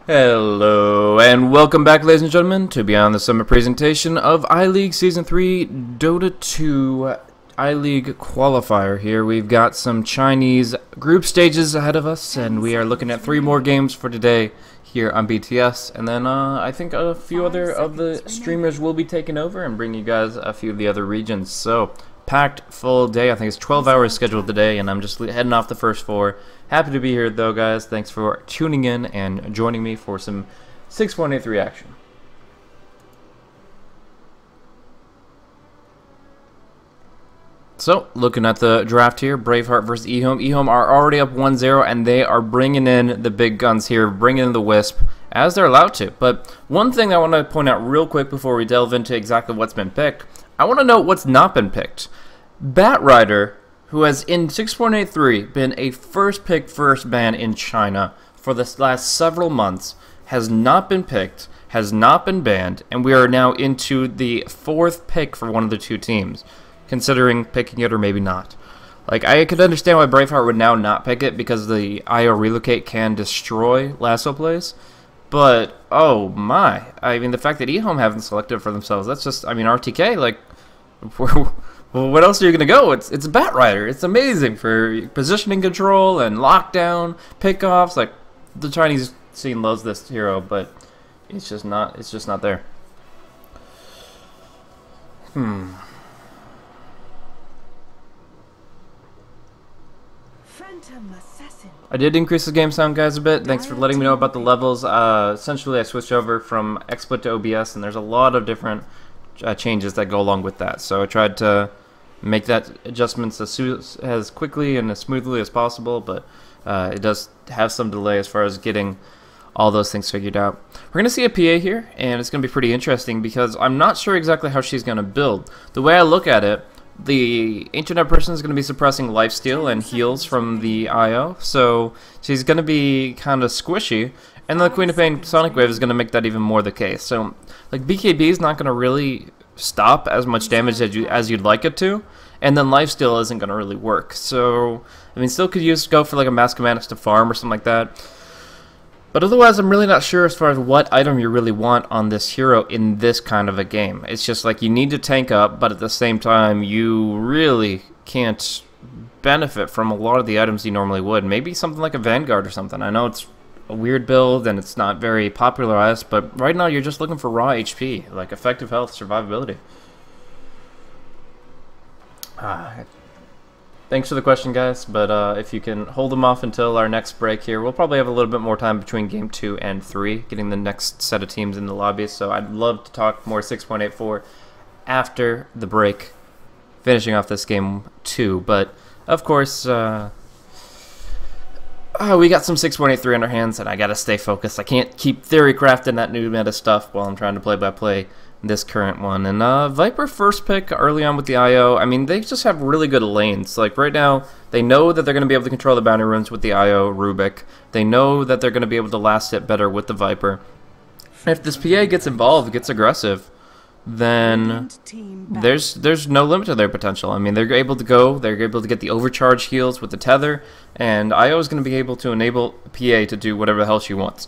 Hello, and welcome back, ladies and gentlemen, to Beyond the Summer presentation of iLeague Season 3 Dota 2 iLeague Qualifier. Here we've got some Chinese group stages ahead of us, and we are looking at 3 more games for today here on BTS. And then I think a few other of the streamers will be taking over and bring you guys a few of the other regions. So, packed full day. I think it's 12 hours scheduled today, and I'm just heading off the first 4. Happy to be here, though, guys. Thanks for tuning in and joining me for some 6.83 action. So, looking at the draft here, Braveheart versus Ehome. Ehome are already up 1-0, and they are bringing in the big guns here, bringing in the Wisp, as they're allowed to. But one thing I want to point out real quick before we delve into exactly what's been picked, I want to know what's not been picked. Batrider, who has in 6.83 been a first pick, first ban in China for the last several months, has not been picked, has not been banned, and we are now into the 4th pick for one of the 2 teams, considering picking it or maybe not. Like, I could understand why Braveheart would now not pick it because the IO relocate can destroy lasso plays, but oh my, I mean, the fact that Ehome haven't selected for themselves, that's just, I mean, RTK, like, well, what else are you going to go? It's Batrider. It's amazing for positioning control and lockdown, pickoffs. Like, the Chinese scene loves this hero, but it's just not there. I did increase the game sound, guys, a bit. Thanks for letting me know about the levels. Essentially, I switched over from XSplit to OBS, and there's a lot of different changes that go along with that. So I tried to make that adjustments as quickly and as smoothly as possible, but it does have some delay as far as getting all those things figured out. We're going to see a PA here, and it's going to be pretty interesting because I'm not sure exactly how she's going to build. The way I look at it, the internet person is going to be suppressing lifesteal and heals from the IO, so she's going to be kind of squishy, and the Queen of Pain Sonic Wave is going to make that even more the case. So, like, BKB is not going to really stop as much damage as you'd like it to, and then lifesteal isn't going to really work. So, I mean, still could go for like a Mask of Madness to farm or something like that. But otherwise, I'm really not sure as far as what item you really want on this hero in this kind of a game. It's just like you need to tank up, but at the same time, you really can't benefit from a lot of the items you normally would. Maybe something like a Vanguard or something. I know it's a weird build and it's not very popularized, but right now you're just looking for raw HP, like effective health, survivability. Thanks for the question, guys, but if you can hold them off until our next break here, we'll probably have a little bit more time between game 2 and 3, getting the next set of teams in the lobby, so I'd love to talk more 6.84 after the break, finishing off this game 2, but of course, we got some 6.83 in our hands, and I gotta stay focused. I can't keep theory crafting that new meta stuff while I'm trying to play-by-play this current one. And Viper first pick early on with the IO, I mean, they just have really good lanes. Like, right now, they know that they're going to be able to control the bounty runes with the IO Rubik. They know that they're going to be able to last hit better with the Viper. If this PA gets involved, gets aggressive, then there's no limit to their potential. I mean, they're able to get the overcharge heals with the tether, and IO is going to be able to enable PA to do whatever the hell she wants.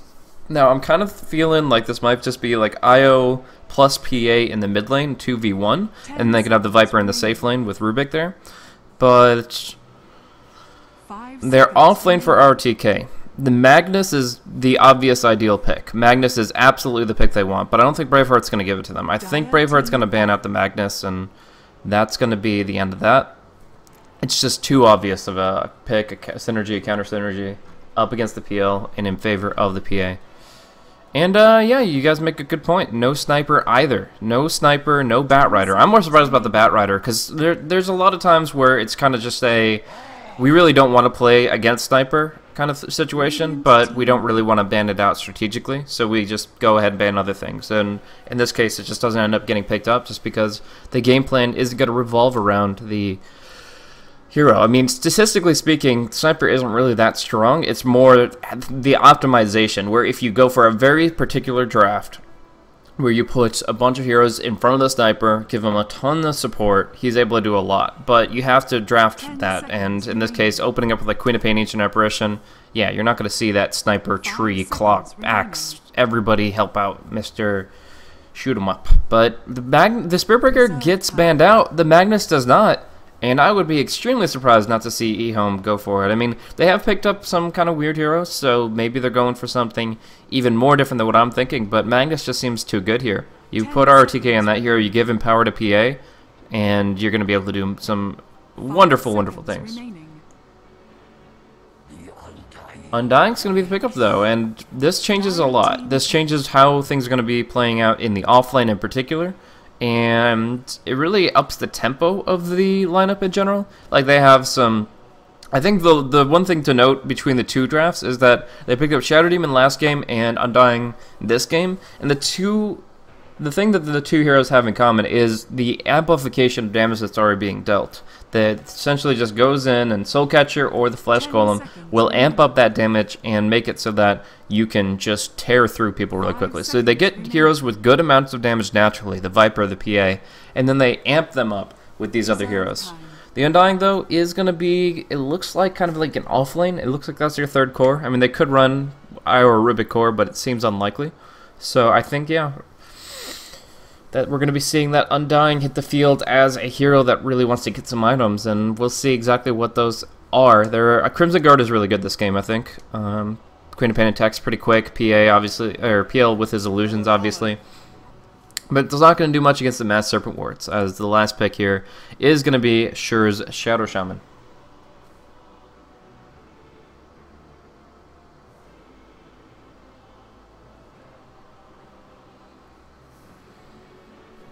Now, I'm kind of feeling like this might just be like IO plus PA in the mid lane, 2v1, and they can have the Viper in the safe lane with Rubik there. But they're off lane for RTK. The Magnus is the obvious ideal pick. Magnus is absolutely the pick they want, but I don't think Braveheart's going to give it to them. I think Braveheart's going to ban out the Magnus, and that's going to be the end of that. It's just too obvious of a pick, a synergy, a counter synergy, up against the PL and in favor of the PA. And, yeah, you guys make a good point. No sniper either. No sniper, no Batrider. I'm more surprised about the Batrider, because there's a lot of times where it's kind of just a, we really don't want to play against sniper kind of situation, but we don't really want to ban it out strategically, so we just go ahead and ban other things. And in this case, it just doesn't end up getting picked up, just because the game plan isn't going to revolve around the hero. I mean, statistically speaking, sniper isn't really that strong. It's more the optimization, where if you go for a very particular draft where you put a bunch of heroes in front of the sniper, give him a ton of support, he's able to do a lot. But you have to draft that, and in this case, opening up with like Queen of Pain, Ancient Apparition, yeah, you're not going to see that sniper, tree, clock, axe, everybody help out, Mr. Shoot 'em up. But the Spirit Breaker gets banned out, the Magnus does not. And I would be extremely surprised not to see Ehome go for it. I mean, they have picked up some kind of weird heroes, so maybe they're going for something even more different than what I'm thinking, but Magnus just seems too good here. You put RTK on that hero, you give him power to PA, and you're going to be able to do some wonderful, wonderful things. Undying's going to be the pickup, though, and this changes a lot. This changes how things are going to be playing out in the offlane in particular. And it really ups the tempo of the lineup in general. Like, they have some... I think the one thing to note between the two drafts is that they picked up Shadow Demon last game and Undying this game. And the thing that the two heroes have in common is the amplification of damage that's already being dealt. That essentially just goes in, and Soul Catcher or the Flesh Golem will amp up that damage and make it so that you can just tear through people really quickly. So they get heroes with good amounts of damage naturally, the Viper, the PA, and then they amp them up with these other heroes. The Undying, though, is going to be, it looks like kind of like an offlane. It looks like that's your third core. I mean, they could run I or Rubik core, but it seems unlikely. So I think, yeah, that we're going to be seeing that Undying hit the field as a hero that really wants to get some items, and we'll see exactly what those are. A Crimson Guard is really good this game, I think. Queen of Pain attacks pretty quick. PA, obviously, or PL with his illusions, obviously. But it's not going to do much against the Mass Serpent Wards, as the last pick here is going to be Shur's Shadow Shaman.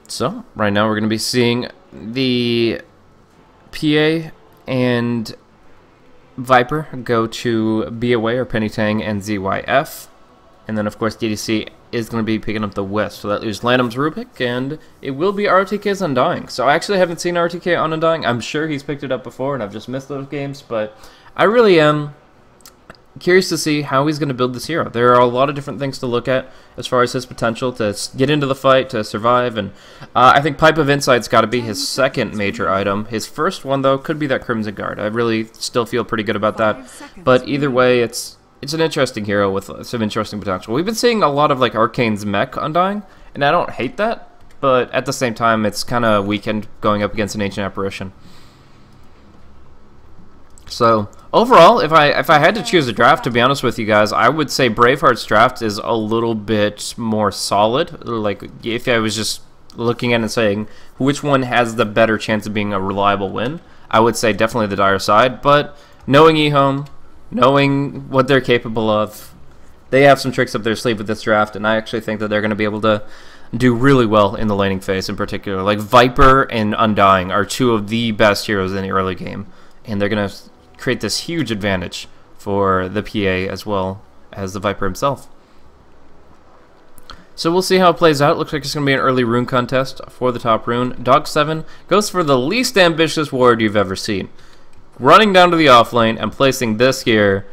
So, right now we're going to be seeing the PA and Viper go to Be Away or Penny Tang and ZYF. And then, of course, DDC is going to be picking up the West. So that leaves Lanham's Rubik, and it will be RTK's Undying. So I actually haven't seen RTK on Undying. I'm sure he's picked it up before, and I've just missed those games. But I really am curious to see how he's going to build this hero. There are a lot of different things to look at as far as his potential to get into the fight, to survive, and I think Pipe of Insight's got to be his second major item. His first one, though, could be that Crimson Guard. I really still feel pretty good about that, but either way, it's an interesting hero with some interesting potential. We've been seeing a lot of like Arcane's mech Undying, and I don't hate that, but at the same time, it's kind of weakened going up against an Ancient Apparition. So overall, if I had to choose a draft, to be honest with you guys, I would say Braveheart's draft is a little bit more solid. Like, if I was just looking at it and saying which one has the better chance of being a reliable win, I would say definitely the dire side. But knowing Ehome, knowing what they're capable of, they have some tricks up their sleeve with this draft, and I actually think that they're going to be able to do really well in the laning phase in particular. Like, Viper and Undying are two of the best heroes in the early game, and they're going to create this huge advantage for the PA as well as the Viper himself. So we'll see how it plays out. Looks like it's going to be an early rune contest for the top rune. Dog 7 goes for the least ambitious ward you've ever seen. Running down to the offlane and placing this here.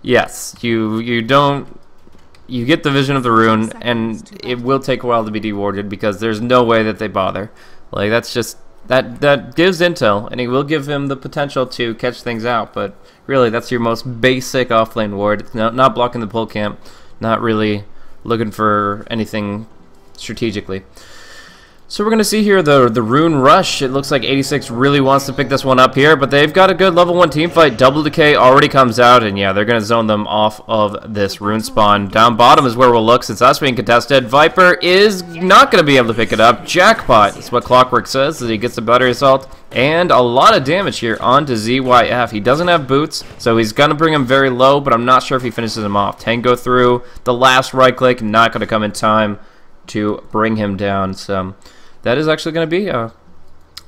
Yes, you get the vision of the rune, and it will take a while to be dewarded because there's no way that they bother. Like, that's just... That gives intel, and it will give him the potential to catch things out, but really that's your most basic offlane ward. It's not blocking the pull camp, not really looking for anything strategically. So we're going to see here the Rune Rush. It looks like 86 really wants to pick this one up here, but they've got a good level 1 team fight. Double Decay already comes out, and yeah, they're going to zone them off of this Rune spawn. Down bottom is where we'll look since that's being contested. Viper is not going to be able to pick it up. Jackpot is what Clockwork says, that he gets a Battery Assault, and a lot of damage here onto ZYF. He doesn't have boots, so he's going to bring him very low, but I'm not sure if he finishes him off. Tango through, the last right click, not going to come in time to bring him down, so... That is actually going to be a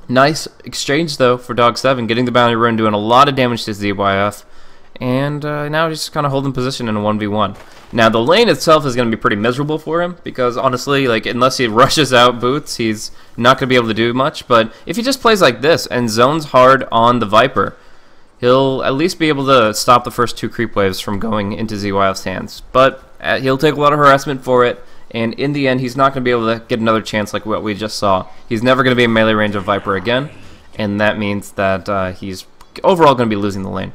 nice exchange, though, for Dog 7, getting the bounty rune, doing a lot of damage to ZYF, and now just kind of holding position in a 1v1. Now, the lane itself is going to be pretty miserable for him, because honestly, like, unless he rushes out boots, he's not going to be able to do much, but if he just plays like this and zones hard on the Viper, he'll at least be able to stop the first 2 creep waves from going into ZYF's hands, but he'll take a lot of harassment for it, and in the end, he's not going to be able to get another chance like what we just saw. He's never going to be in melee range of Viper again, and that means that he's overall going to be losing the lane.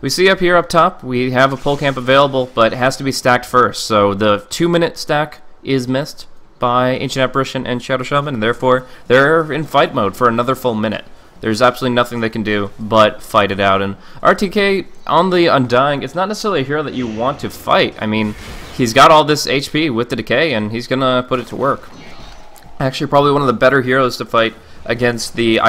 We see up here up top, we have a pull camp available, but it has to be stacked first. So the 2-minute stack is missed by Ancient Apparition and Shadow Shaman, and therefore they're in fight mode for another full minute. There's absolutely nothing they can do but fight it out. And RTK on the Undying, it's not necessarily a hero that you want to fight. I mean, he's got all this HP with the Decay, and he's going to put it to work. Actually, probably one of the better heroes to fight against the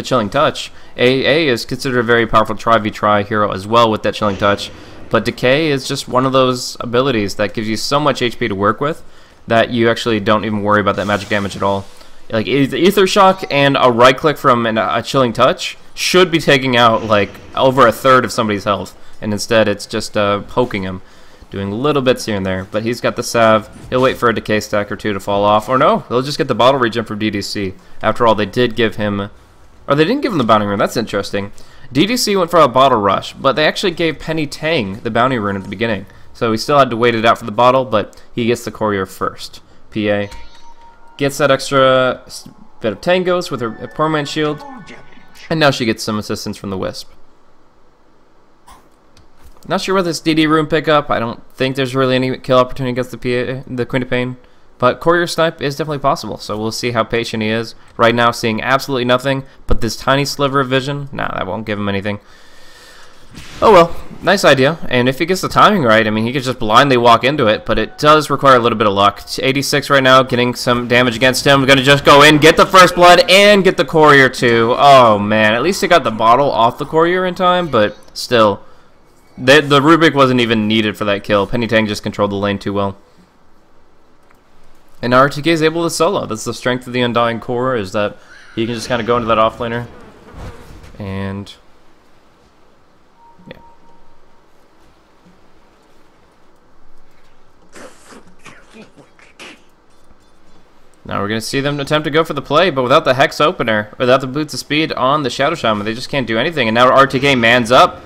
Chilling Touch. AA is considered a very powerful try-v-try hero as well with that Chilling Touch, but Decay is just one of those abilities that gives you so much HP to work with that you actually don't even worry about that magic damage at all. Like, Ether Shock and a right-click from a Chilling Touch should be taking out, like, over a third of somebody's health, and instead it's just poking him, doing little bits here and there. But he's got the Salve. He'll wait for a Decay stack or two to fall off, or no, he'll just get the bottle regen from DDC. After all, they did give him... Or they didn't give him the bounty rune, that's interesting. DDC went for a bottle rush, but they actually gave Penny Tang the bounty rune at the beginning. So he still had to wait it out for the bottle, but he gets the courier first. PA gets that extra bit of tangos with her permanent shield, and now she gets some assistance from the Wisp. Not sure whether this DD rune pickup. I don't think there's really any kill opportunity against the Queen of Pain. But courier snipe is definitely possible, so we'll see how patient he is. Right now, seeing absolutely nothing, but this tiny sliver of vision, nah, that won't give him anything. Oh well, nice idea. And if he gets the timing right, I mean, he could just blindly walk into it, but it does require a little bit of luck. 86 right now, getting some damage against him. Gonna just go in, get the first blood, and get the courier too. Oh man, at least he got the bottle off the courier in time, but still, the Rubik wasn't even needed for that kill. Penny Tang just controlled the lane too well. And now RTK is able to solo. That's the strength of the Undying Core, is that he can just kind of go into that offlaner. And yeah. Now we're going to see them attempt to go for the play, but without the Hex opener, without the boots of speed on the Shadow Shaman, they just can't do anything. And now RTK mans up.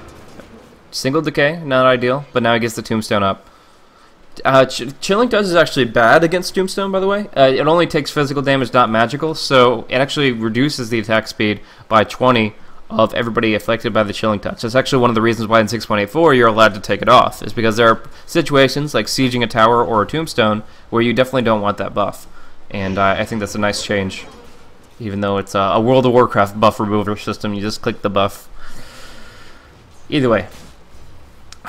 Single Decay, not ideal, but now he gets the Tombstone up. Chilling Touch is actually bad against Tombstone, by the way. It only takes physical damage, not magical, so it actually reduces the attack speed by 20 of everybody affected by the Chilling Touch. That's actually one of the reasons why in 6.84 you're allowed to take it off, is because there are situations like sieging a tower or a Tombstone where you definitely don't want that buff. And I think that's a nice change. Even though it's a World of Warcraft buff remover system, you just click the buff. Either way.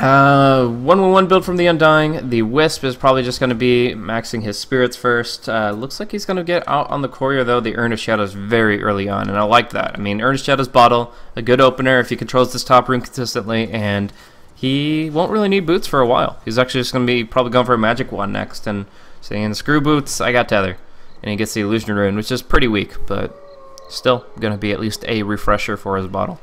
1-1 build from the Undying. The Wisp is probably just going to be maxing his spirits first. Looks like he's going to get out on the courier, though, the Urn of Shadows very early on, and I like that. I mean, Urn of Shadows bottle, a good opener if he controls this top room consistently, and he won't really need boots for a while. He's actually just going to be probably going for a magic one next, and saying, screw boots, I got Tether. And he gets the Illusion Rune, which is pretty weak, but still going to be at least a refresher for his bottle.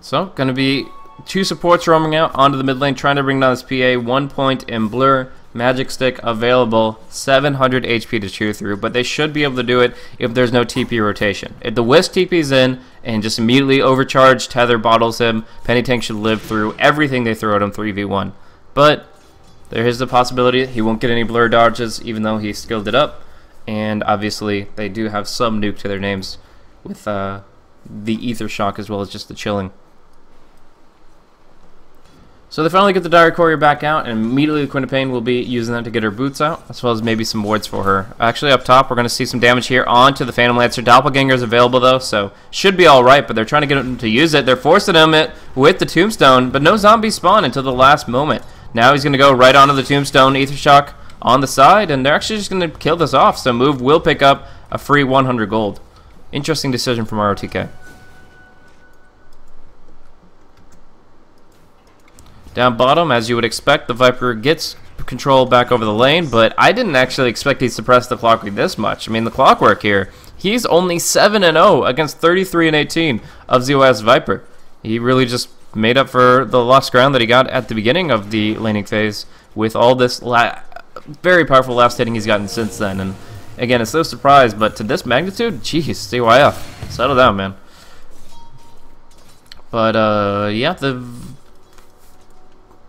So, going to be two supports roaming out onto the mid lane, trying to bring down this PA. 1 point in Blur. Magic Stick available. 700 HP to chew through, but they should be able to do it if there's no TP rotation. If the Wisp TP's in and just immediately overcharge, Tether bottles him, Penny Tank should live through everything they throw at him 3v1. But there is the possibility he won't get any Blur dodges, even though he skilled it up. And obviously, they do have some nuke to their names with the Ether Shock as well as just the Chilling. So they finally get the Dire Courier back out, and immediately the Queen of Pain will be using that to get her boots out, as well as maybe some wards for her. Actually, up top, we're going to see some damage here onto the Phantom Lancer. Doppelganger is available, though, so should be alright, but they're trying to get him to use it. They're forcing him with the Tombstone, but no zombies spawn until the last moment. Now he's going to go right onto the Tombstone, Ether Shock on the side, and they're actually just going to kill this off, so Move will pick up a free 100 gold. Interesting decision from ROTK. Down bottom, as you would expect, the Viper gets control back over the lane, but I didn't actually expect he'd suppress the Clockwork this much. I mean, the Clockwork here, he's only 7-0 against 33-18 of ZOS Viper. He really just made up for the lost ground that he got at the beginning of the laning phase with all this very powerful last hitting he's gotten since then. And again, it's no surprise, but to this magnitude, jeez, CYF, settle down, man. But yeah, the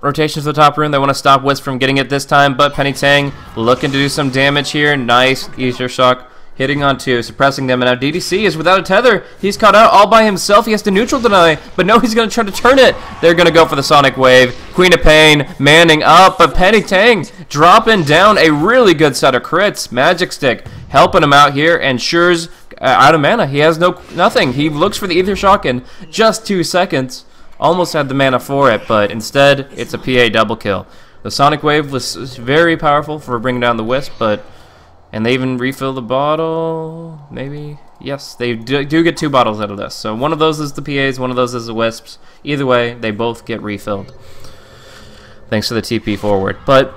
rotations to the top room. They want to stop Wisp from getting it this time, but Penny Tang looking to do some damage here. Nice Ether Shock hitting on two, suppressing them, and now DDC is without a tether. He's caught out all by himself. He has to neutral deny, but no, he's going to try to turn it. They're going to go for the Sonic Wave. Queen of Pain manning up, but Penny Tang dropping down a really good set of crits. Magic Stick helping him out here, and Sure's out of mana. He has nothing. He looks for the Ether Shock in just 2 seconds. Almost had the mana for it, but instead it's a PA double kill. The Sonic Wave was very powerful for bringing down the Wisp, and they even refill the bottle, maybe? Yes, they do get 2 bottles out of this. So one of those is the PAs, one of those is the Wisps. Either way, they both get refilled. Thanks to the TP forward. But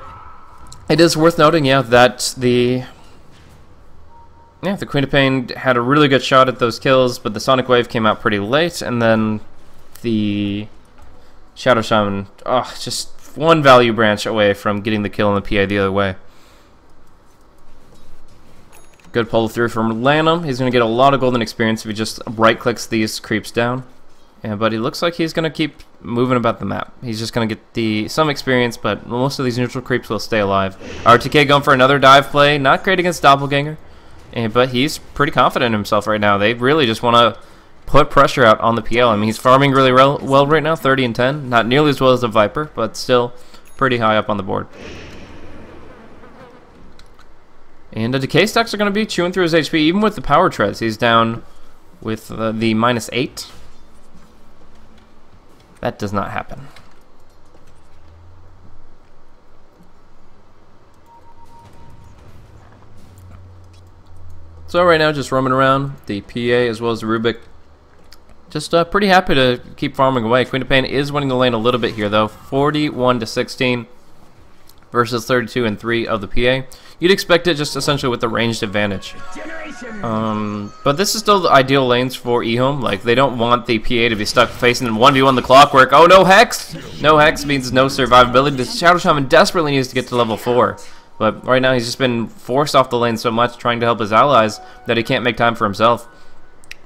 it is worth noting, yeah, that the Queen of Pain had a really good shot at those kills, but the Sonic Wave came out pretty late, and then the Shadow Shaman, just one value branch away from getting the kill on the PA the other way. Good pull through from Lanham. He's going to get a lot of golden experience if he just right-clicks these creeps down. Yeah, but he looks like he's going to keep moving about the map. He's just going to get some experience, but most of these neutral creeps will stay alive. RTK going for another dive play. Not great against Doppelganger, but he's pretty confident in himself right now. They really just want to put pressure out on the PL. I mean, he's farming really well right now, 30 and 10. Not nearly as well as the Viper, but still pretty high up on the board. And the decay stacks are going to be chewing through his HP, even with the power treads. He's down with the -8. That does not happen. So right now, just roaming around, the PA as well as the Rubik. Just pretty happy to keep farming away. Queen of Pain is winning the lane a little bit here, though. 41-16 versus 32 and 3 of the PA. You'd expect it just essentially with the ranged advantage. But this is still the ideal lanes for Ehome. Like, they don't want the PA to be stuck facing 1v1 the Clockwork. Oh, no Hex! No Hex means no survivability. The Shadow Shaman desperately needs to get to level 4. But right now he's just been forced off the lane so much trying to help his allies that he can't make time for himself.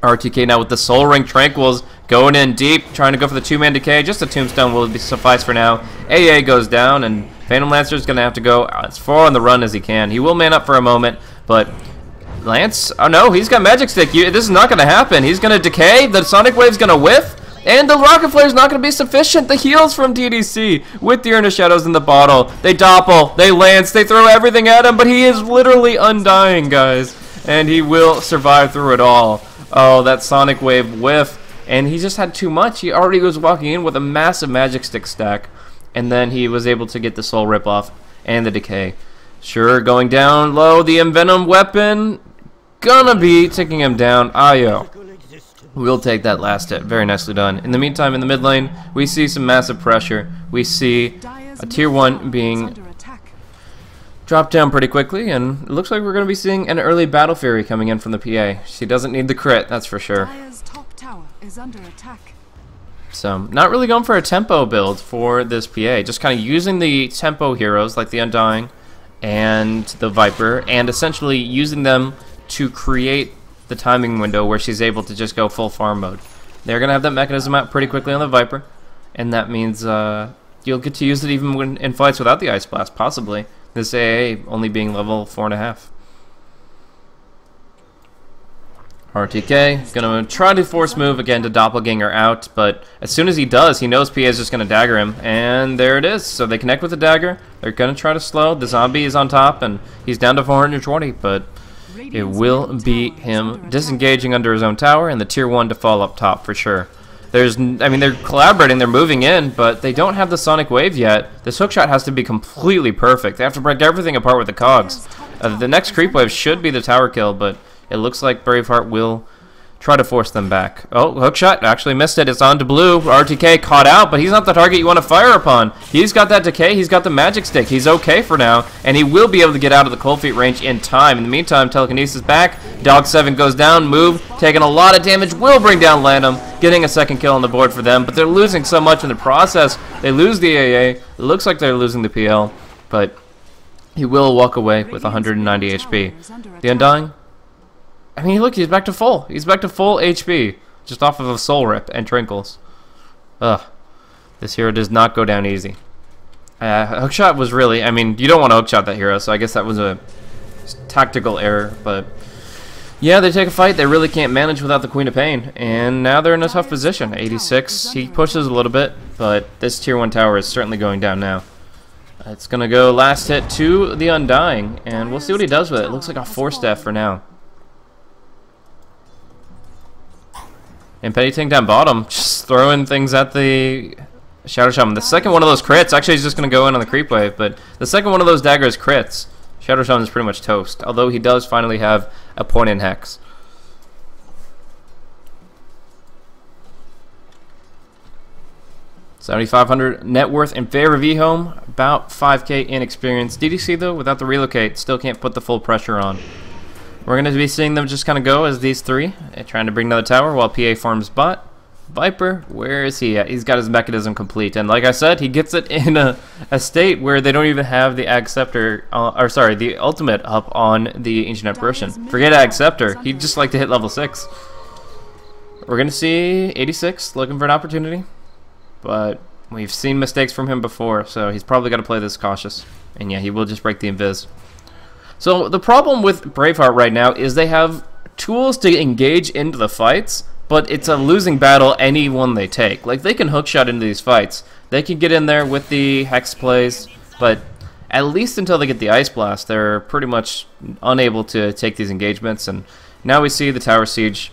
RTK now with the Soul Ring Tranquils going in deep, trying to go for the 2-man decay. Just a Tombstone will suffice for now. AA goes down, and Phantom Lancer is going to have to go as far on the run as he can. He will man up for a moment, but Lance, oh no, he's got Magic Stick. This is not going to happen. He's going to decay. The Sonic Wave's going to whiff, and the Rocket Flare is not going to be sufficient. The heals from DDC with the Urn of Shadows in the bottle. They doppel, they lance, they throw everything at him, but he is literally undying, guys, and he will survive through it all. Oh, that Sonic Wave whiff, and he just had too much. He already was walking in with a massive Magic Stick stack, and then he was able to get the Soul Rip off and the Decay. Sure, going down low, the Envenom weapon, gonna be taking him down. Ayo. We'll take that last hit. Very nicely done. In the meantime, in the mid lane, we see some massive pressure. We see a tier 1 being dropped down pretty quickly, and it looks like we're going to be seeing an early Battle Fury coming in from the PA. She doesn't need the crit, that's for sure. Top tower is under attack. So, not really going for a tempo build for this PA. Just kind of using the tempo heroes like the Undying and the Viper, and essentially using them to create the timing window where she's able to just go full farm mode. They're going to have that mechanism out pretty quickly on the Viper, and that means you'll get to use it even when in fights without the Ice Blast, possibly. This AA only being level 4.5. RTK gonna try to force move again to Doppelganger out, but as soon as he does, he knows PA is just gonna dagger him, and there it is. So they connect with the dagger. They're gonna try to slow. The zombie is on top, and he's down to 420, but it will be him disengaging under his own tower, and the tier 1 to fall up top for sure. I mean, they're collaborating, they're moving in, but they don't have the Sonic Wave yet. This hookshot has to be completely perfect. They have to break everything apart with the cogs. The next creep wave should be the tower kill, but it looks like Braveheart will try to force them back. Oh, hookshot actually missed it. It's on to blue. RTK caught out, but he's not the target you want to fire upon. He's got that decay. He's got the Magic Stick. He's okay for now, and he will be able to get out of the Cold Feet range in time. In the meantime, Telekinesis back. Dog 7 goes down. Move, taking a lot of damage, will bring down Lanham, getting a second kill on the board for them, but they're losing so much in the process. They lose the AA. It looks like they're losing the PL, but he will walk away with 190 HP. The Undying, I mean, look, he's back to full. He's back to full HP, just off of a Soul Rip and Trinkles. Ugh. This hero does not go down easy. Hookshot was really, I mean, you don't want to hookshot that hero, so I guess that was a tactical error, but yeah, they take a fight. They really can't manage without the Queen of Pain, and now they're in a tough position. 86, he pushes a little bit, but this tier 1 tower is certainly going down now. It's going to go last hit to the Undying, and we'll see what he does with it. It looks like a 4-staff for now. And Petty Tank down bottom, just throwing things at the Shadow Shaman. The second one of those crits, actually he's just going to go in on the creep wave, but the second one of those daggers crits. Shadow Shaman is pretty much toast, although he does finally have a point in Hex. $7,500 net worth in favor of Ehome, about 5k in experience. DDC though, without the relocate, still can't put the full pressure on. We're going to be seeing them just kind of go as these three, trying to bring another tower while PA farms bot. Viper, where is he at? He's got his mechanism complete, and like I said, he gets it in a state where they don't even have the Ag Scepter, or sorry, the ultimate up on the Ancient Apparition. Forget Ag Scepter, he'd just like to hit level 6. We're going to see 86 looking for an opportunity, but we've seen mistakes from him before, so he's probably got to play this cautious. And yeah, he will just break the invis. So the problem with Braveheart right now is they have tools to engage into the fights, but it's a losing battle any one they take. Like, they can hookshot into these fights. They can get in there with the Hex plays, but at least until they get the Ice Blast, they're pretty much unable to take these engagements. And now we see the Tower Siege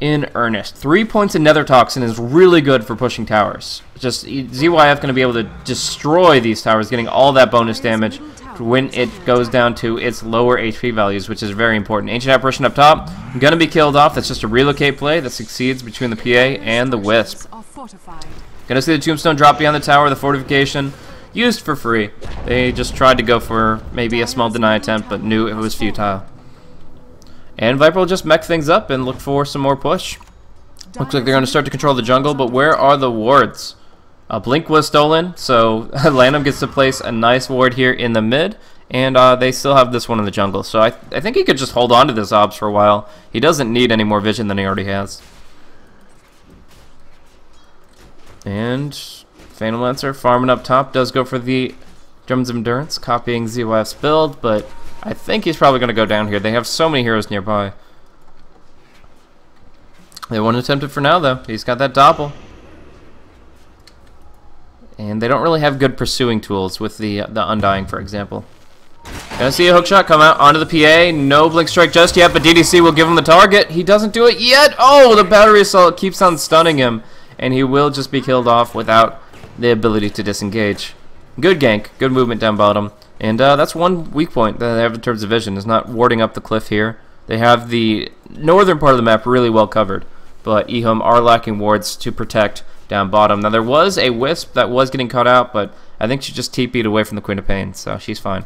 in earnest. 3 points in Nether Toxin is really good for pushing towers. Just ZYF going to be able to destroy these towers, getting all that bonus damage when it goes down to its lower HP values, which is very important. Ancient Apparition up top, going to be killed off. That's just a relocate play that succeeds between the PA and the Wisp. Going to see the Tombstone drop behind the tower, the fortification used for free. They just tried to go for maybe a small deny attempt, but knew it was futile. And Viper will just mech things up and look for some more push. Looks like they're going to start to control the jungle, but where are the wards? Blink was stolen, so Lanham gets to place a nice ward here in the mid, and they still have this one in the jungle. So I think he could just hold on to this Obs for a while. He doesn't need any more vision than he already has. And Phantom Lancer farming up top does go for the Drums of Endurance, copying ZYF's build, but I think he's probably going to go down here. They have so many heroes nearby. They won't attempt it for now, though. He's got that Doppel. And they don't really have good pursuing tools with the Undying, for example. Gonna see a hookshot come out onto the PA. No Blink Strike just yet, but DDC will give him the target. He doesn't do it yet. Oh, the Battery Assault keeps on stunning him, and he will just be killed off without the ability to disengage. Good gank, good movement down bottom. And that's one weak point that they have in terms of vision, is not warding up the cliff here. They have the northern part of the map really well covered, but Ehome are lacking wards to protect down bottom. Now, there was a Wisp that was getting caught out, but I think she just TP'd away from the Queen of Pain, so she's fine.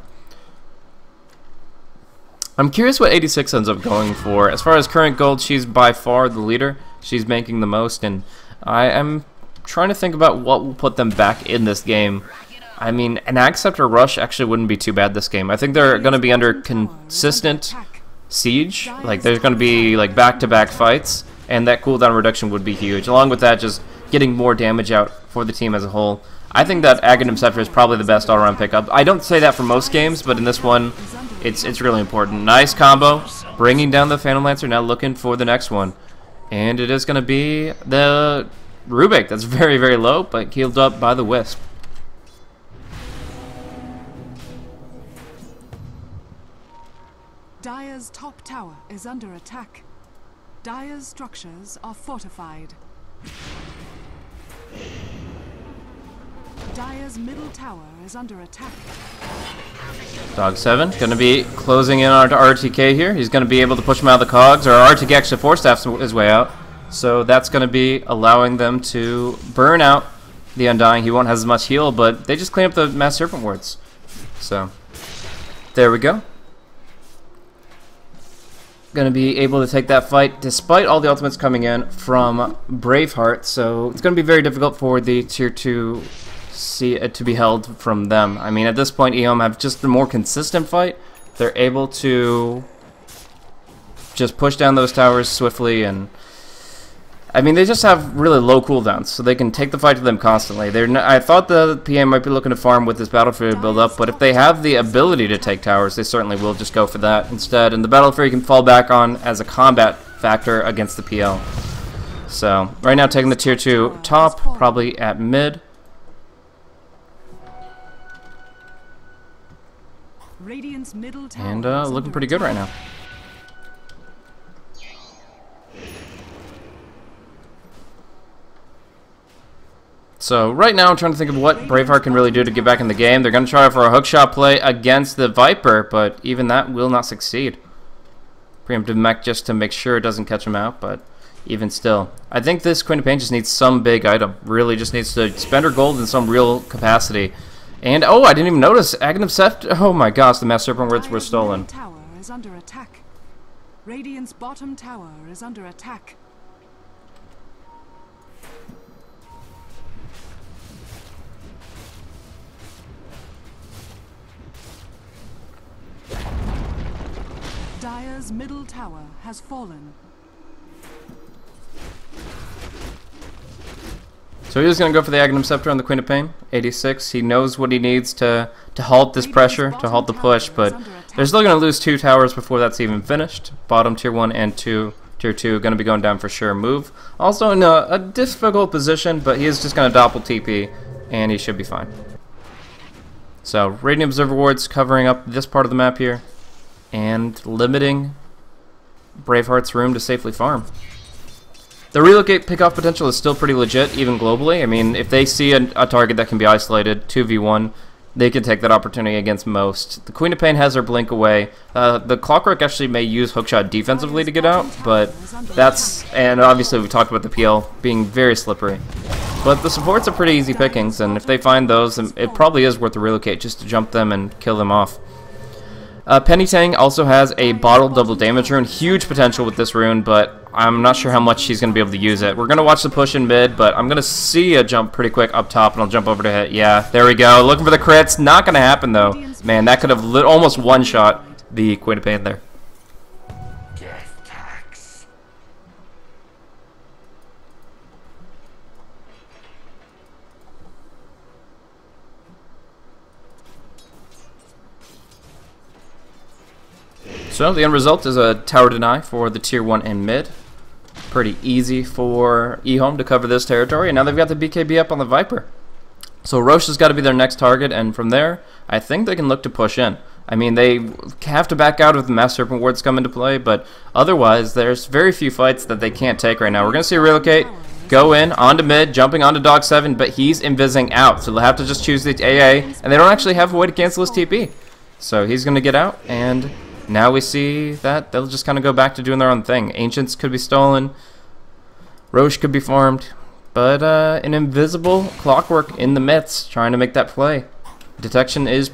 I'm curious what 86 ends up going for. As far as current gold, she's by far the leader. She's making the most, and I am trying to think about what will put them back in this game. I mean, an Ag Scepter rush actually wouldn't be too bad this game. I think they're going to be under consistent siege. Like, there's going to be like back-to-back fights, and that cooldown reduction would be huge. Along with that, just getting more damage out for the team as a whole. I think that Aghanim Scepter is probably the best all-around pickup. I don't say that for most games, but in this one, it's really important. Nice combo, bringing down the Phantom Lancer, now looking for the next one. And it is going to be the Rubik. That's very, very low, but healed up by the Wisp. Dire's top tower is under attack. Dire's structures are fortified. Dire's middle tower is under attack. Dog 7 going to be closing in on RTK here. He's going to be able to push him out of the cogs, or RTK actually force-staffs his way out. So that's going to be allowing them to burn out the Undying. He won't have as much heal, but they just clean up the Mass Serpent wards. So there we go. Going to be able to take that fight despite all the ultimates coming in from Braveheart, so it's going to be very difficult for the tier 2 see it to be held from them. I mean, at this point, Ehome have just a more consistent fight. They're able to just push down those towers swiftly, and I mean, they just have really low cooldowns, so they can take the fight to them constantly. I thought the PA might be looking to farm with this Battle Fury build up, but if they have the ability to take towers, they certainly will just go for that instead, and the Battle Fury can fall back on as a combat factor against the PL. So, right now taking the tier 2 top, probably at mid. And looking pretty good right now. So right now I'm trying to think of what Braveheart can really do to get back in the game. They're going to try for a hookshot play against the Viper, but even that will not succeed. Preemptive mech just to make sure it doesn't catch him out, but even still. I think this Queen of Pain just needs some big item. Really just needs to spend her gold in some real capacity. And, oh, I didn't even notice. Aghanim Scepter. Oh my gosh, the Mass Serpent words were stolen. Tower is under attack. Radiant's bottom tower is under attack. Dire's middle tower has fallen. So he was going to go for the Aghanim Scepter on the Queen of Pain, 86. He knows what he needs to halt this pressure, to halt the push, but they're still going to lose 2 towers before that's even finished. Bottom tier 1 and tier 2 going to be going down for sure. Move. Also in a difficult position, but he is just going to doppel TP, and he should be fine. So Radiant Observer Wards covering up this part of the map here, and limiting Braveheart's room to safely farm. The relocate pickoff potential is still pretty legit, even globally. I mean, if they see a target that can be isolated, 2v1, they can take that opportunity against most. The Queen of Pain has her blink away. The Clockwork actually may use hookshot defensively to get out, but that's, and obviously we talked about the PL being very slippery. But the supports are pretty easy pickings, and if they find those, it probably is worth the relocate just to jump them and kill them off. Penny Tang also has a bottle double damage rune, huge potential with this rune, but I'm not sure how much she's going to be able to use it. We're going to watch the push in mid, but I'm going to see a jump pretty quick up top, and I'll jump over to hit. Yeah, there we go. Looking for the crits. Not going to happen, though. Man, that could have almost one-shot the Queen of Pain there. So the end result is a tower deny for the tier 1 and mid. Pretty easy for Ehome to cover this territory, and now they've got the BKB up on the Viper. So Roche has got to be their next target, and from there, I think they can look to push in. I mean, they have to back out if the Mass Serpent wards come into play, but otherwise, there's very few fights that they can't take right now. We're going to see a relocate, go in, onto mid, jumping onto Dog 7, but he's invising out, so they'll have to just choose the AA, and they don't actually have a way to cancel his TP. So he's going to get out, and now we see that they'll just kind of go back to doing their own thing. Ancients could be stolen. Roche could be farmed. But an invisible Clockwork in the midst trying to make that play. Detection is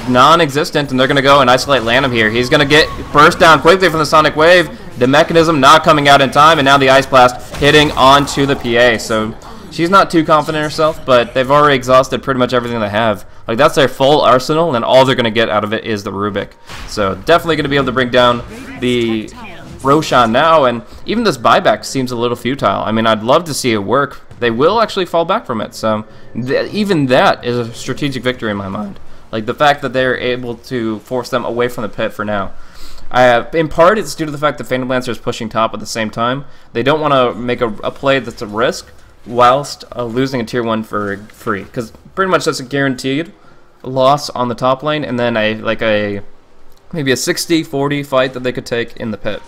non-existent, and they're going to go and isolate Lanham here. He's going to get burst down quickly from the Sonic Wave. The mechanism not coming out in time, and now the Ice Blast hitting onto the PA. So she's not too confident in herself, but they've already exhausted pretty much everything they have. Like, that's their full arsenal, and all they're going to get out of it is the Rubik. So definitely going to be able to bring down the Roshan now, and even this buyback seems a little futile. I mean, I'd love to see it work. They will actually fall back from it, so even that is a strategic victory in my mind. Like, the fact that they're able to force them away from the pit for now. In part, it's due to the fact that Phantom Lancer is pushing top at the same time. They don't want to make a play that's a risk, whilst losing a tier 1 for free, because pretty much that's a guaranteed loss on the top lane, and then maybe a 60-40 fight that they could take in the pit.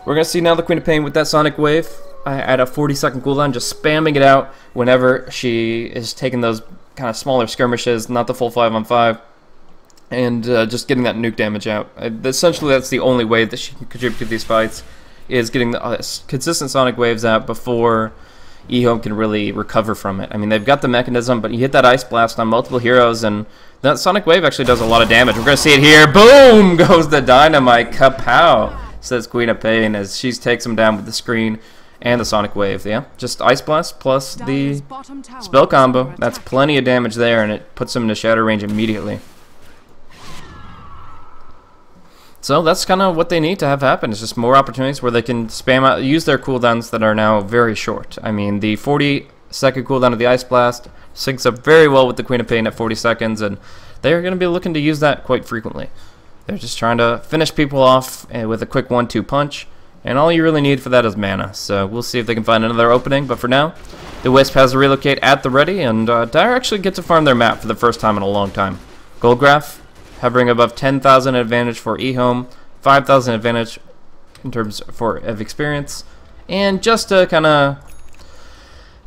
We're going to see now the Queen of Pain with that Sonic Wave at a 40-second cooldown, just spamming it out whenever she is taking those kind of smaller skirmishes, not the full 5-on-5, and just getting that nuke damage out. Essentially, that's the only way that she can contribute to these fights, is getting the consistent Sonic Waves out before Ehome can really recover from it. I mean, they've got the mechanism, but you hit that Ice Blast on multiple heroes, and that Sonic Wave actually does a lot of damage. We're going to see it here. Boom goes the dynamite. Kapow, says Queen of Pain, as she takes him down with the screen. And the Sonic Wave, yeah. Just Ice Blast plus Dire's the bottom tower spell is combo. under That's attack. plenty of damage there, and it puts them into shatter range immediately. So that's kind of what they need to have happen. It's just more opportunities where they can spam out, use their cooldowns that are now very short. I mean, the 40-second cooldown of the Ice Blast syncs up very well with the Queen of Pain at 40 seconds, and they're going to be looking to use that quite frequently. They're just trying to finish people off with a quick 1-2 punch, and all you really need for that is mana. So we'll see if they can find another opening, but for now, the Wisp has to relocate at the ready, and Dire actually get to farm their map for the first time in a long time. Goldgraph hovering above 10,000 advantage for Ehome, 5,000 advantage in terms of experience, and just to kind of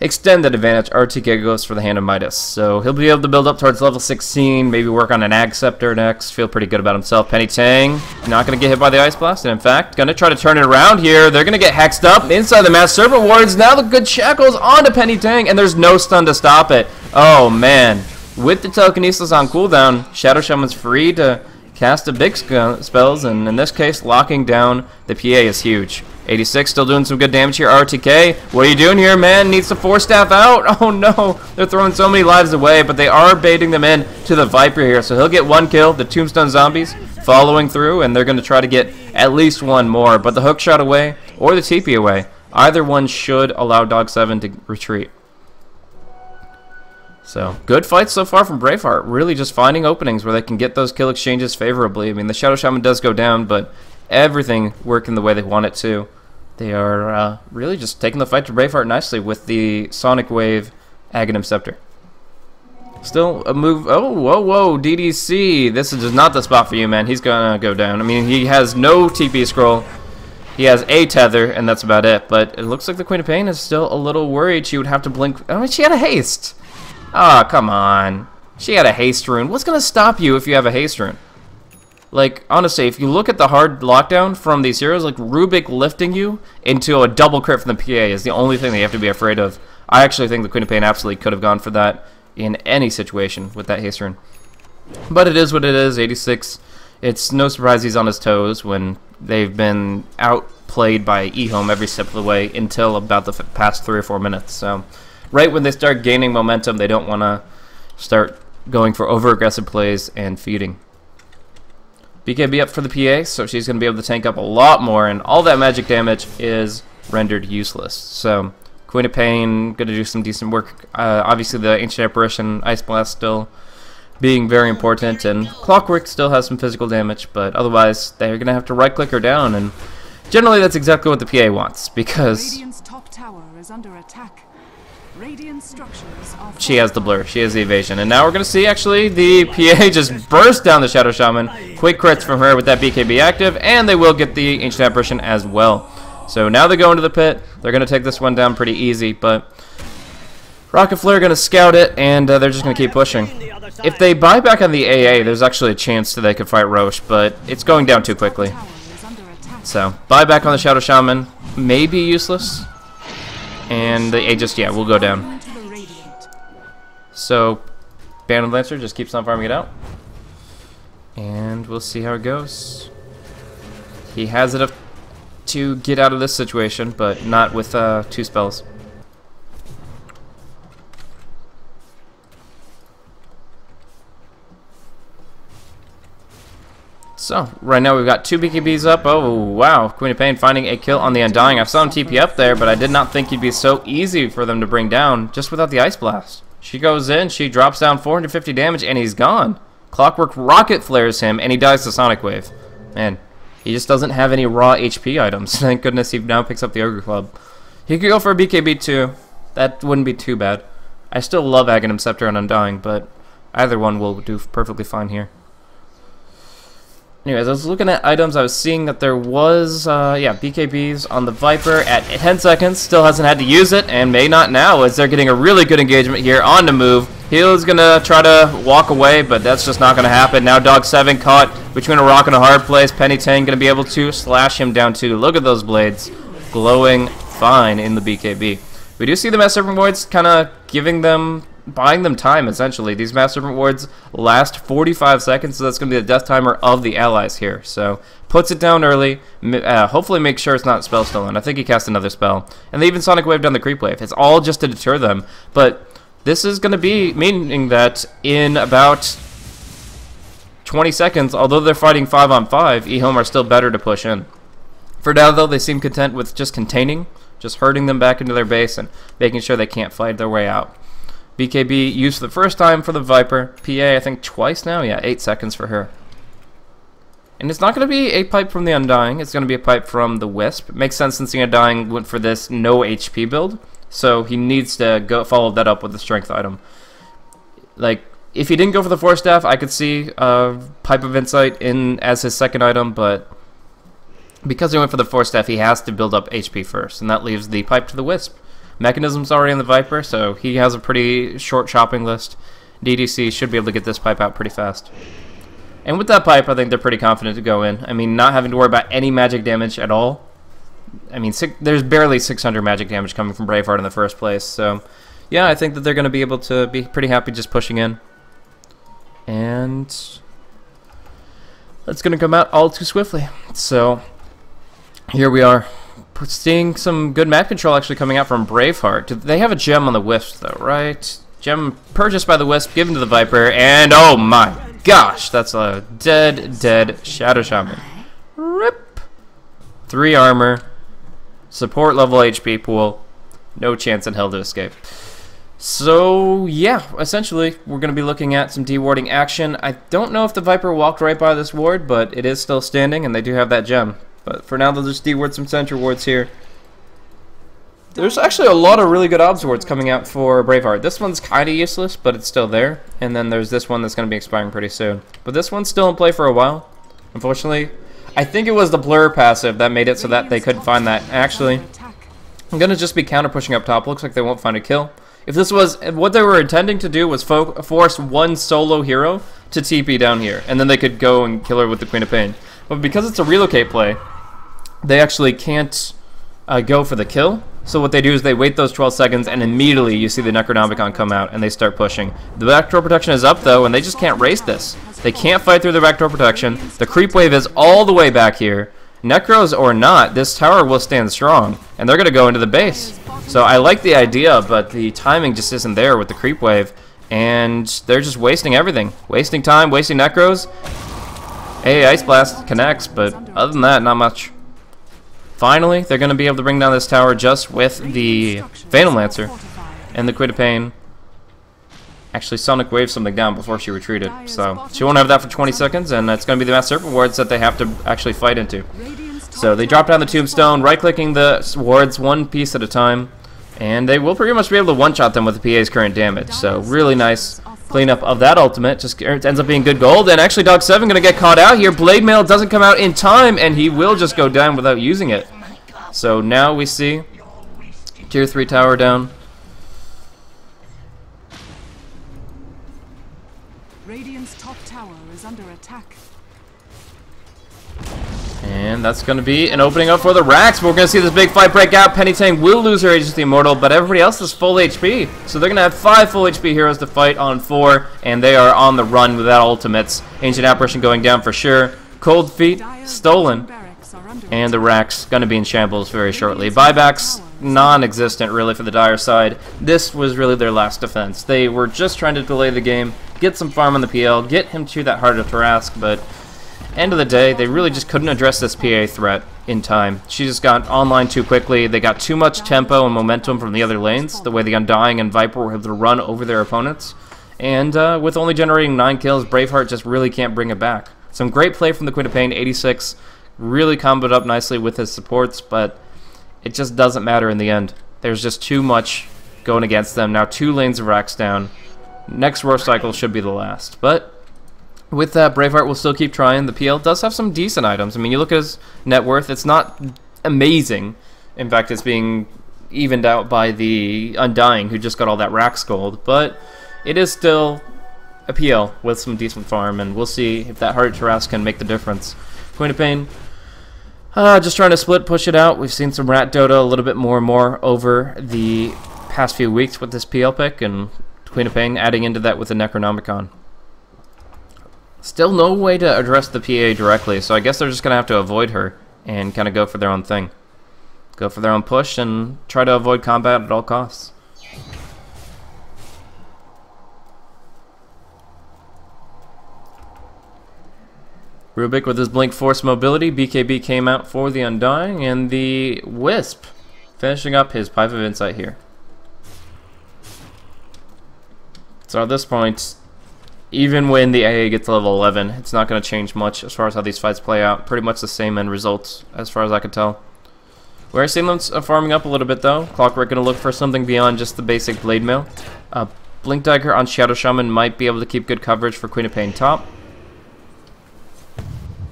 extend that advantage, RTK goes for the Hand of Midas. So he'll be able to build up towards level 16, maybe work on an Ag Scepter next, feel pretty good about himself. Penny Tang, not going to get hit by the Ice Blast, and in fact, going to try to turn it around here. They're going to get hexed up inside the Mass Serpent Wards. Now the good shackles onto Penny Tang, and there's no stun to stop it. Oh man. With the Telekinesis on cooldown, Shadow Shaman's free to cast a big spells, and in this case, locking down the PA is huge. 86 still doing some good damage here. RTK, what are you doing here, man? Needs the Force Staff out. Oh no, they're throwing so many lives away, but they are baiting them in to the Viper here, so he'll get one kill. The Tombstone Zombies following through, and they're going to try to get at least one more, but the hook shot away or the TP away, either one should allow Dog 7 to retreat. So, good fight so far from Braveheart. Really just finding openings where they can get those kill exchanges favorably. I mean, the Shadow Shaman does go down, but everything working the way they want it to. They are really just taking the fight to Braveheart nicely with the Sonic Wave Aghanim Scepter. Still a move. Oh, whoa, DDC. This is just not the spot for you, man. He's going to go down. I mean, he has no TP scroll. He has a tether, and that's about it. But it looks like the Queen of Pain is still a little worried. She would have to blink. Oh, she had a haste. Ah, oh, come on. She had a haste rune. What's going to stop you if you have a haste rune? Like, honestly, if you look at the hard lockdown from these heroes, like Rubik lifting you into a double crit from the PA is the only thing that you have to be afraid of. I actually think the Queen of Pain absolutely could have gone for that in any situation with that haste rune. But it is what it is, 86. It's no surprise he's on his toes when they've been outplayed by Ehome every step of the way until about the past 3 or 4 minutes. So right when they start gaining momentum, they don't want to start going for over-aggressive plays and feeding. BKB up for the PA, so she's going to be able to tank up a lot more, and all that magic damage is rendered useless. So Queen of Pain going to do some decent work. Obviously the Ancient Apparition, Ice Blast still being very important, and Clockwork still has some physical damage, but otherwise they're going to have to right-click her down, and generally that's exactly what the PA wants, because Radiant's top tower is under attack. Radiant structures are she has the blur, she has the evasion, and now we're going to see actually the PA just burst down the Shadow Shaman. Quick crits from her with that BKB active, and they will get the Ancient Apparition as well. So now they go into the pit. They're going to take this one down pretty easy, but Rocket Flare going to scout it, and they're just going to keep pushing. If they buy back on the AA, there's actually a chance that they could fight Roche, but it's going down too quickly. So buy back on the Shadow Shaman may be useless. And the Aegis, yeah, will go down. So, Banded Lancer just keeps on farming it out. And we'll see how it goes. He has enough to get out of this situation, but not with 2 spells. So, right now we've got 2 BKBs up. Oh, wow. Queen of Pain finding a kill on the Undying. I saw him TP up there, but I did not think he'd be so easy for them to bring down just without the Ice Blast. She goes in, she drops down 450 damage, and he's gone. Clockwork Rocket flares him, and he dies to Sonic Wave. Man, he just doesn't have any raw HP items. Thank goodness he now picks up the Ogre Club. He could go for a BKB too. That wouldn't be too bad. I still love Aghanim Scepter and Undying, but either one will do perfectly fine here. Anyways, I was looking at items, I was seeing that there was, BKBs on the Viper at 10 seconds. Still hasn't had to use it, and may not now, as they're getting a really good engagement here on the move. Heal's going to try to walk away, but that's just not going to happen. Now Dog 7 caught between a rock and a hard place. Penny Tang going to be able to slash him down too. Look at those blades glowing fine in the BKB. We do see the Mass Serpent Voids kind of giving them buying them time, essentially. These Mass Serpent wards last 45 seconds, so that's going to be the death timer of the allies here. So, puts it down early, hopefully make sure it's not spell stolen. I think he cast another spell. And they even Sonic Wave down the creep wave. It's all just to deter them. But this is going to be meaning that in about 20 seconds, although they're fighting 5-on-5, Ehome are still better to push in. For now, though, they seem content with just containing, just herding them back into their base and making sure they can't fight their way out. BKB used for the first time for the Viper. PA, I think, twice now? Yeah, 8 seconds for her. And it's not going to be a pipe from the Undying. It's going to be a pipe from the Wisp. It makes sense since the Undying went for this no HP build. So he needs to go follow that up with a strength item. Like, if he didn't go for the Force Staff, I could see Pipe of Insight in as his second item, but because he went for the Force Staff, he has to build up HP first, and that leaves the Pipe to the Wisp. Mechanism's already in the Viper, so he has a pretty short shopping list. DDC should be able to get this pipe out pretty fast. And with that pipe, I think they're pretty confident to go in. I mean, not having to worry about any magic damage at all. I mean, there's barely 600 magic damage coming from Braveheart in the first place, so yeah, I think that they're going to be able to be pretty happy just pushing in. And that's going to come out all too swiftly. So here we are, seeing some good map control actually coming out from Braveheart. They have a gem on the Wisp, though, right? Gem purchased by the Wisp, given to the Viper, and oh my gosh, that's a dead Shadow Shaman. Rip. 3 armor, support level HP pool, no chance in hell to escape. So yeah, essentially we're going to be looking at some dewarding action. I don't know if the Viper walked right by this ward, but it is still standing, and they do have that gem. But for now, they'll just deward some sentry wards here. There's actually a lot of really good obs wards coming out for Braveheart. This one's kind of useless, but it's still there. And then there's this one that's going to be expiring pretty soon. But this one's still in play for a while. Unfortunately, I think it was the blur passive that made it so that they couldn't find that. Actually, I'm going to just be counter pushing up top. Looks like they won't find a kill. If this was what they were intending to do was force one solo hero to TP down here, and then they could go and kill her with the Queen of Pain. But because it's a relocate play, they actually can't go for the kill. So what they do is they wait those 12 seconds, and immediately you see the Necronomicon come out, and they start pushing. The backdoor protection is up, though, and they just can't race this. They can't fight through the backdoor protection. The creep wave is all the way back here. Necros or not, this tower will stand strong, and they're going to go into the base. So I like the idea, but the timing just isn't there with the creep wave, and they're just wasting everything. Wasting time, wasting Necros. Hey, Ice Blast connects, but other than that, not much. Finally, they're going to be able to bring down this tower just with the Phantom Lancer and the Queen of Pain. Actually, Sonic waved something down before she retreated, so she won't have that for 20 seconds, and it's going to be the Mass Serpent wards that they have to actually fight into. So they drop down the Tombstone, right-clicking the wards one piece at a time, and they will pretty much be able to one-shot them with the PA's current damage. So really nice cleanup of that ultimate. Just ends up being good gold, and actually Dog 7 going to get caught out here. Blade Mail doesn't come out in time, and he will just go down without using it. So now we see Tier 3 tower down. Radiant's top tower is under attack. And that's going to be an opening up for the Rax. But we're going to see this big fight break out. Penny Tang will lose her Aegis the Immortal, but everybody else is full HP. So they're going to have 5 full HP heroes to fight on 4, and they are on the run without ultimates. Ancient Apparition going down for sure. Cold Feet stolen. And the Rax going to be in shambles very shortly. Buybacks non-existent really for the Dire side. This was really their last defense. They were just trying to delay the game, get some farm on the PL, get him to that Heart of Tarrasque, but end of the day, they really just couldn't address this PA threat in time. She just got online too quickly. They got too much tempo and momentum from the other lanes, the way the Undying and Viper were able to run over their opponents. And with only generating 9 kills, Braveheart just really can't bring it back. Some great play from the Queen of Pain, 86, really comboed up nicely with his supports, but it just doesn't matter in the end. There's just too much going against them. Now 2 lanes of Rax down. Next Roar Cycle should be the last, but with that, Braveheart will still keep trying. The PL does have some decent items. I mean, you look at his net worth, it's not amazing. In fact, it's being evened out by the Undying, who just got all that Rax gold, but it is still a PL with some decent farm, and we'll see if that Heart of Tarrasque can make the difference. Queen of Pain, just trying to split, push it out. We've seen some Rat Dota a little bit more and more over the past few weeks with this PL pick, and Queen of Pain adding into that with the Necronomicon. Still no way to address the PA directly, so I guess they're just going to have to avoid her and kind of go for their own thing. Go for their own push and try to avoid combat at all costs. Rubik with his Blink Force mobility. BKB came out for the Undying, and the Wisp finishing up his Pipe of Insight here. So at this point, even when the AA gets to level 11, it's not going to change much as far as how these fights play out. Pretty much the same end results as far as I can tell. We're seeing them farming up a little bit though. Clockwork going to look for something beyond just the basic Blade Mail. Blink Dagger on Shadow Shaman might be able to keep good coverage for Queen of Pain top.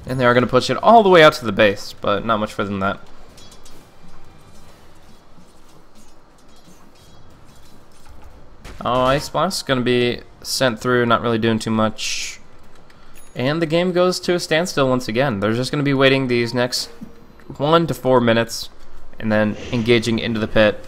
And they are going to push it all the way out to the base, but not much further than that. Oh, Ice Blast going to be sent through, not really doing too much. And the game goes to a standstill once again. They're just going to be waiting these next 1 to 4 minutes and then engaging into the pit.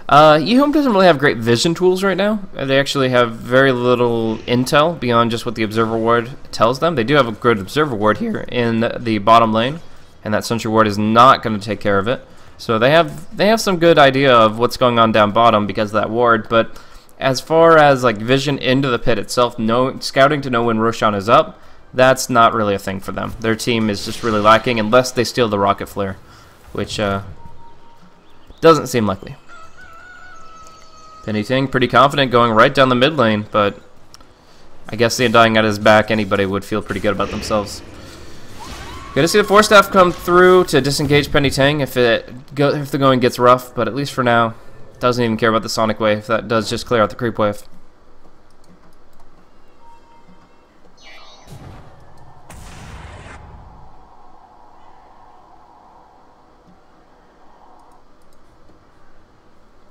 Ehome doesn't really have great vision tools right now. They actually have very little intel beyond just what the Observer Ward tells them. They do have a good Observer Ward here in the bottom lane, and that Sentry Ward is not going to take care of it. So they have some good idea of what's going on down bottom because of that ward, but as far as like vision into the pit itself, scouting to know when Roshan is up, that's not really a thing for them. Their team is just really lacking unless they steal the Rocket Flare, which doesn't seem likely. Penny Ting pretty confident going right down the mid lane, but I guess the Undying at his back, anybody would feel pretty good about themselves. Good to see the Force Staff come through to disengage Penny Ting if the going gets rough, but at least for now, doesn't even care about the Sonic Wave. That does just clear out the Creep Wave.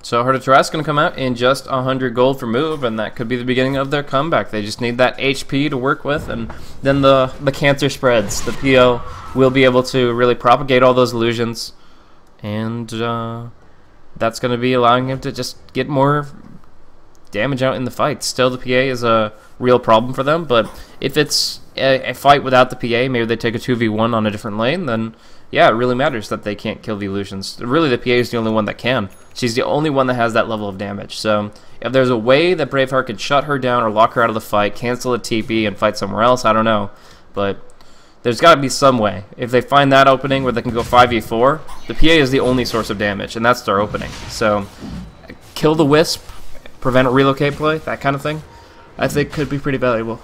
So Heart of Tarrasque going to come out in just 100 gold for move, and that could be the beginning of their comeback. They just need that HP to work with, and then the cancer spreads. The PO will be able to really propagate all those illusions, and that's going to be allowing him to just get more damage out in the fight. Still, the PA is a real problem for them, but if it's a fight without the PA, maybe they take a 2v1 on a different lane, then yeah, it really matters that they can't kill the illusions. Really, the PA is the only one that can. She's the only one that has that level of damage. So if there's a way that Braveheart could shut her down or lock her out of the fight, cancel a TP, and fight somewhere else, I don't know. But there's got to be some way. If they find that opening where they can go 5v4, the PA is the only source of damage, and that's their opening. So kill the Wisp, prevent a relocate play, that kind of thing, I think could be pretty valuable.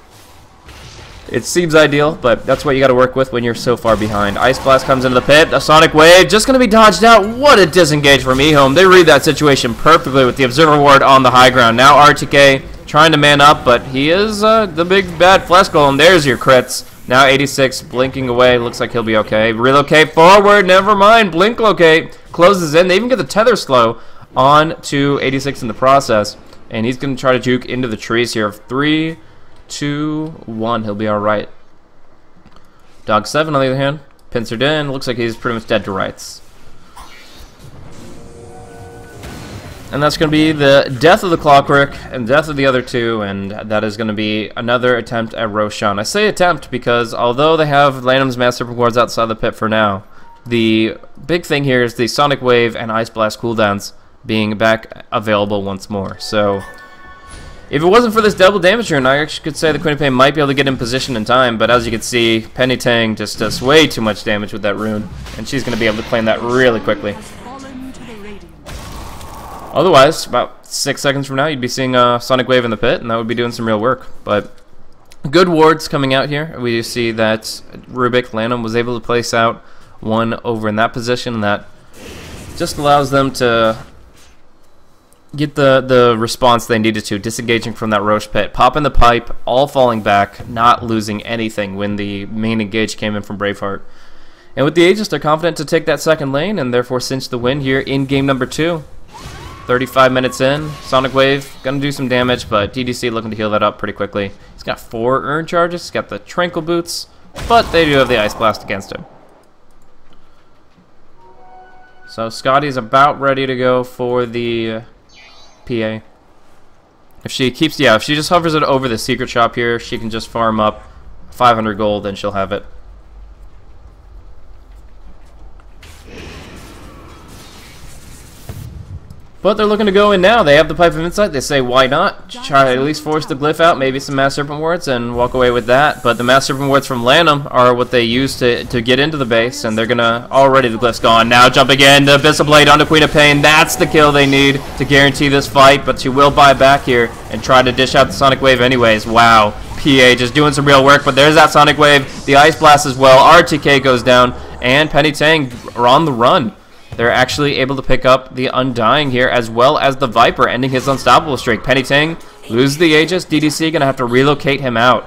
It seems ideal, but that's what you got to work with when you're so far behind. Ice Blast comes into the pit. A Sonic Wave just going to be dodged out. What a disengage from Ehome. They read that situation perfectly with the Observer Ward on the high ground. Now RTK trying to man up, but he is the big bad Flesh Golem. There's your crits. Now 86 blinking away. Looks like he'll be okay. Relocate forward. Never mind. Blink locate. Closes in. They even get the tether slow on to 86 in the process. And he's going to try to juke into the trees here. 3, 2, 1, he'll be alright. Dog 7 on the other hand, pincered in, looks like he's pretty much dead to rights. And that's going to be the death of the Clockwork and death of the other two, and that is going to be another attempt at Roshan. I say attempt because although they have Lanham's Master Rewards outside the pit for now, the big thing here is the Sonic Wave and Ice Blast cooldowns being back available once more. So if it wasn't for this double damage rune, I actually could say the Queen of Pain might be able to get in position in time, but as you can see, Penny Ting just does way too much damage with that rune, and she's going to be able to claim that really quickly. Otherwise, about 6 seconds from now, you'd be seeing a Sonic Wave in the pit, and that would be doing some real work. But good wards coming out here. We see that Rubik Lanham was able to place out one over in that position, and that just allows them to get the response they needed to, disengaging from that Roche pit, popping the pipe, all falling back, not losing anything when the main engage came in from Braveheart. And with the Aegis, they're confident to take that second lane and therefore cinch the win here in game number 2. 35 minutes in, Sonic Wave gonna do some damage, but TDC looking to heal that up pretty quickly. He's got 4 Urn Charges, he's got the Tranquil Boots, but they do have the Ice Blast against him. So Scotty's about ready to go for the PA. If she keeps, yeah, if she just hovers it over the secret shop here, she can just farm up 500 gold and she'll have it. But they're looking to go in now. They have the Pipe of Insight. They say, why not? Try to at least force the glyph out, maybe some Mass Serpent Wards, and walk away with that. But the Mass Serpent Wards from Lanham are what they use to get into the base, and they're going to... Already the glyph's gone. Now jumping in. The Abyssal Blade onto Queen of Pain. That's the kill they need to guarantee this fight, but she will buy back here and try to dish out the Sonic Wave anyways. Wow. PA just doing some real work, but there's that Sonic Wave. The Ice Blast as well. RTK goes down, and Penny Tang are on the run. They're actually able to pick up the Undying here, as well as the Viper, ending his unstoppable streak. Penny Tang loses the Aegis. DDC going to have to relocate him out.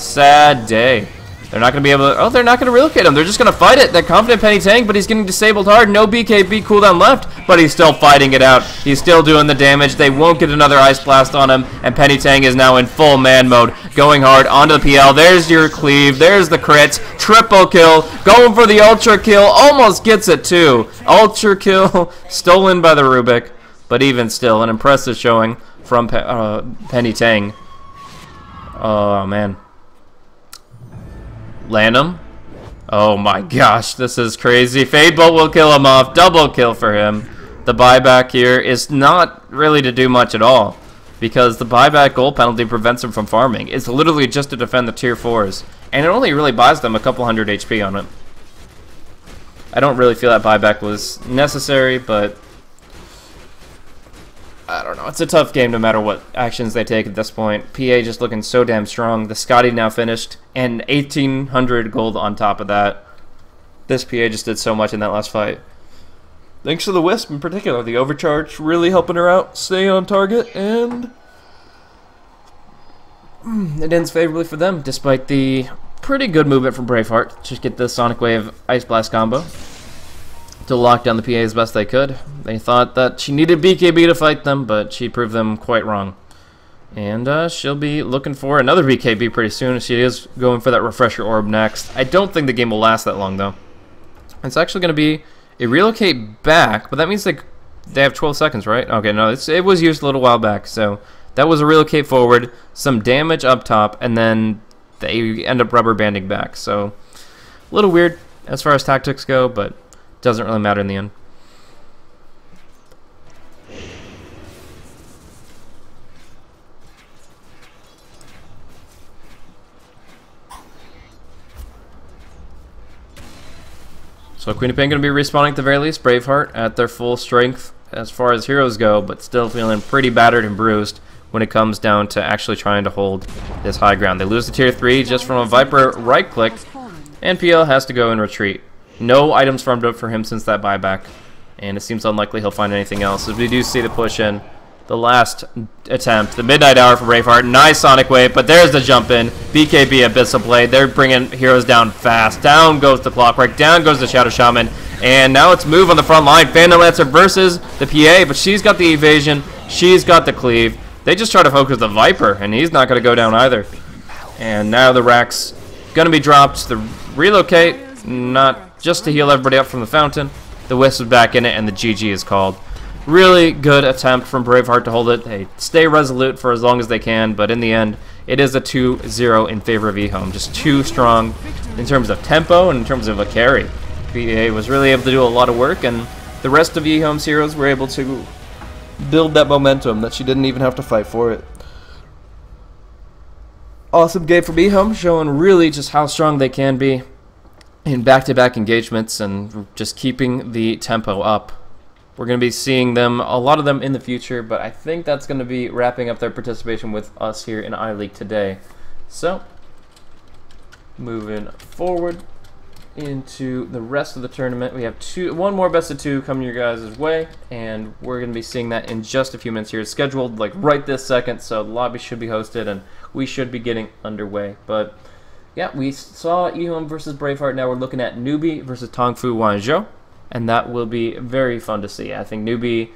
Sad day. They're not going to be able to... Oh, they're not going to relocate him. They're just going to fight it. They're confident Penny Tang, but he's getting disabled hard. No BKB cooldown left, but he's still fighting it out. He's still doing the damage. They won't get another Ice Blast on him, and Penny Tang is now in full man mode, going hard onto the PL. There's your cleave. There's the crits. Triple kill. Going for the ultra kill. Almost gets it, too. Ultra kill stolen by the Rubik, but even still, an impressive showing from Penny Tang. Oh, man. Lanham. Oh my gosh, this is crazy. Fade Bolt will kill him off. Double kill for him. The buyback here is not really to do much at all, because the buyback gold penalty prevents him from farming. It's literally just to defend the tier 4s, and it only really buys them a couple hundred HP on it. I don't really feel that buyback was necessary, but I don't know. It's a tough game no matter what actions they take at this point. PA just looking so damn strong. The Scotty now finished, and 1,800 gold on top of that. This PA just did so much in that last fight. Thanks to the Wisp in particular. The overcharge really helping her out, stay on target, and it ends favorably for them, despite the pretty good movement from Braveheart. Just get the Sonic Wave Ice Blast combo to lock down the PA as best they could. They thought that she needed BKB to fight them, but she proved them quite wrong. And she'll be looking for another BKB pretty soon. She is going for that Refresher Orb next. I don't think the game will last that long, though. It's actually going to be a relocate back, but that means they have 12 seconds, right? Okay, no, it was used a little while back, so that was a relocate forward, some damage up top, and then they end up rubber banding back. So a little weird as far as tactics go, but doesn't really matter in the end. So Queen of Pain going to be respawning at the very least. Braveheart at their full strength as far as heroes go, but still feeling pretty battered and bruised when it comes down to actually trying to hold this high ground. They lose the tier 3 just from a Viper right click, and PL has to go and retreat. No items farmed up for him since that buyback, and it seems unlikely he'll find anything else. As we do see the push in, the last attempt, the Midnight Hour for Braveheart. Nice Sonic Wave, but there's the jump in. BKB Abyssal Blade. They're bringing heroes down fast. Down goes the Clockwork. Down goes the Shadow Shaman. And now it's move on the front line. Phantom Lancer versus the PA, but she's got the evasion. She's got the cleave. They just try to focus the Viper, and he's not going to go down either. And now the Rack's going to be dropped. The relocate, not just to heal everybody up from the fountain. The Wisp is back in it, and the GG is called. Really good attempt from Braveheart to hold it. They stay resolute for as long as they can, but in the end, it is a 2-0 in favor of Ehome. Just too strong in terms of tempo and in terms of a carry. PA was really able to do a lot of work, and the rest of Ehome's heroes were able to build that momentum that she didn't even have to fight for it. Awesome game from Ehome, showing really just how strong they can be in back-to-back engagements and just keeping the tempo up. We're going to be seeing them, a lot of them in the future, but I think that's going to be wrapping up their participation with us here in iLeague today. So, moving forward into the rest of the tournament, we have one more best of 2 coming your guys' way, and we're going to be seeing that in just a few minutes here. It's scheduled like right this second, so the lobby should be hosted and we should be getting underway. But yeah, we saw Ehome versus Braveheart. Now we're looking at Newbie versus Tongfu Wanzhou, and that will be very fun to see. I think Newbie,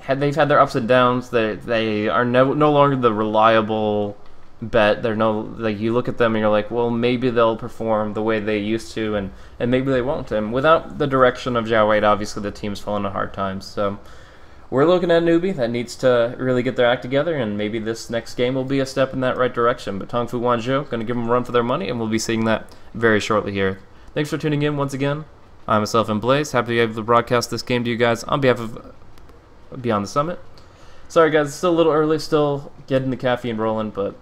they've had their ups and downs. They are no longer the reliable bet. They're like, you look at them and you're like, well, maybe they'll perform the way they used to, and maybe they won't. And without the direction of Zhao Wei, obviously the team's fallen on hard times. So we're looking at Newbie that needs to really get their act together, and maybe this next game will be a step in that right direction. But Tongfu Wanzhou going to give them a run for their money, and we'll be seeing that very shortly here. Thanks for tuning in once again. I myself am Blaze. Happy to be able to broadcast this game to you guys on behalf of Beyond the Summit. Sorry guys, it's still a little early, still getting the caffeine rolling, but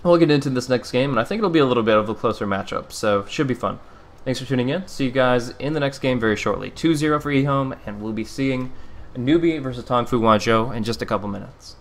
we'll get into this next game, and I think it'll be a little bit of a closer matchup, so should be fun. Thanks for tuning in. See you guys in the next game very shortly. 2-0 for Ehome, and we'll be seeing Newbie versus Tongfu Wanzhou in just a couple minutes.